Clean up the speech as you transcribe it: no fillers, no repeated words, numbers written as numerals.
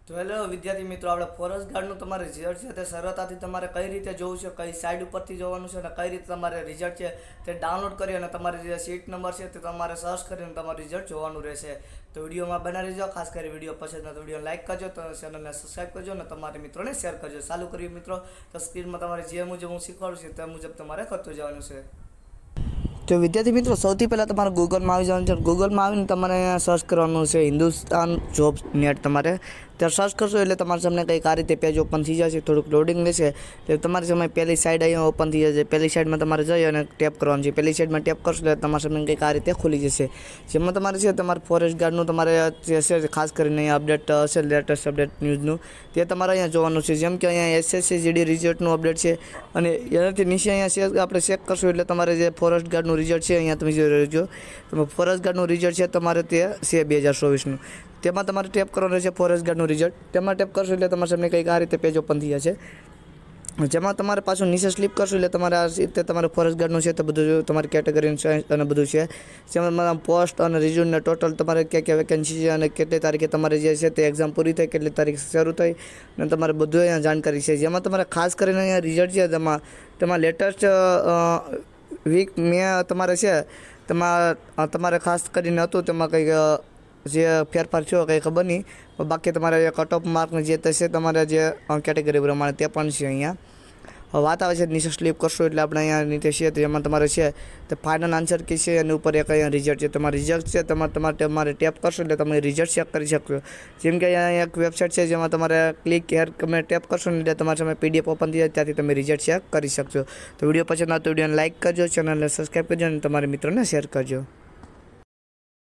તો હેલો વિદ્યાર્થી મિત્રો, આપણે ફોરેસ્ટ ગાર્ડનું તમારે રિઝલ્ટ છે તે સરળતાથી તમારે કઈ રીતે જોવું છે, કઈ સાઇડ ઉપરથી જોવાનું છે અને કઈ રીતે તમારે રિઝલ્ટ છે તે ડાઉનલોડ કરી અને તમારી જે સીટ નંબર છે તે તમારે સર્ચ કરીને તમારું રિઝલ્ટ જોવાનું રહેશે. તો વિડીયોમાં બના રહેજો. ખાસ કરી વિડીયો પસંદ તો વિડીયો લાઇક કરજો, તો ચેનલને સબસ્ક્રાઈબ કરજો અને તમારા મિત્રોને શેર કરજો. ચાલુ કરીએ મિત્રો. તો સ્ક્રીનમાં તમારે જે મુજબ હું શીખવાડું છું તે મુજબ તમારે કરતું જવાનું છે. તો વિદ્યાર્થી મિત્રો, સૌથી પહેલાં તમારે ગૂગલમાં આવી જવાનું છે. ગૂગલમાં આવીને તમારે અહીંયા સર્ચ કરવાનું છે હિન્દુસ્તાન જોબ નેટ. તમારે ત્યાં સર્ચ કરશો એટલે તમારા સામે કંઈક આ રીતે પેજ ઓપન થઈ જશે. થોડુંક લોડિંગ લેશે એટલે તમારી સામે પહેલી સાઈડ અહીંયા ઓપન થઈ જશે. પહેલી સાઈડમાં તમારે જઈ અને ટેપ કરવાનું છે. પહેલી સાઈડમાં ટેપ કરશો એટલે તમારા સામે કંઈક આ રીતે ખુલી જશે. જેમાં તમારે છે તમારે ફોરેસ્ટ ગાર્ડનું તમારે જે છે ખાસ કરીને અહીંયા અપડેટ હશે, લેટેસ્ટ અપડેટ ન્યૂઝનું તે તમારે અહીંયા જોવાનું છે. જેમ કે અહીંયા SSC GD રિઝલ્ટનું અપડેટ છે અને એનાથી નીચે અહીંયા આપણે ચેક કરશું એટલે તમારે જે ફોરેસ્ટ ગાર્ડનું રિઝલ્ટ છે અહીંયા તમે જોઈ રહ્યો છો. ફોરેસ્ટ ગાર્ડનું રિઝલ્ટ છે તમારે તે છે 2024નું. તેમાં તમારે ટેપ કરવાનું છે ફોરેસ્ટ ગાર્ડનું રિઝલ્ટ. તેમાં ટેપ કરશો એટલે તમારા સામે કંઈક આ રીતે પેજ ઓપન થઈ જશે. જેમાં તમારે પાછું નીચે સ્લીપ કરશો એટલે તમારે આ રીતે તમારે ફોરેસ્ટ ગાર્ડનું છે તો બધું તમારી કેટેગરી અને બધું છે. જેમાં પોસ્ટ અને રિઝ્યુમને ટોટલ તમારે ક્યાં ક્યાં વેકેન્સી છે અને કેટલી તારીખે તમારે જે છે તે એક્ઝામ પૂરી થઈ, કેટલી તારીખે શરૂ થઈ અને તમારે બધું અહીંયા જાણકારી છે. જેમાં તમારે ખાસ કરીને અહીંયા રિઝલ્ટ છે તેમાં લેટેસ્ટ વીક મે તમારે છે તમારે ખાસ કરીને હતું તેમાં કંઈક જે ફેરફાર થયો કંઈ ખબર નહીં, બાકી તમારે કટ ઓફ માર્કને જે થશે તમારે જે કેટેગરી પ્રમાણે તે પણ છે. અહીંયા વાત આવે છે નીચે સ્લીપ કરશો એટલે આપણે અહીંયા નીચે છે જેમાં તમારે છે તે ફાઇનલ આન્સર કી છે અને ઉપર એક અહીંયા રિઝલ્ટ છે. તમારે રિઝલ્ટ છે તમારે ટેપ કરશો એટલે તમે રિઝલ્ટ ચેક કરી શકશો. જેમ કે અહીંયા એક વેબસાઇટ છે જેમાં તમારે ક્લિક હેર તમે ટેપ કરશો ને એટલે તમારા સામે PDF ઓપન થઈ જાય, ત્યાંથી તમે રિઝલ્ટ ચેક કરી શકશો. તો વિડીયો પસંદ આવતો વિડીયોને લાઇક કરજો, ચેનલને સબસ્ક્રાઈબ કરજો અને તમારા મિત્રોને શેર કરજો.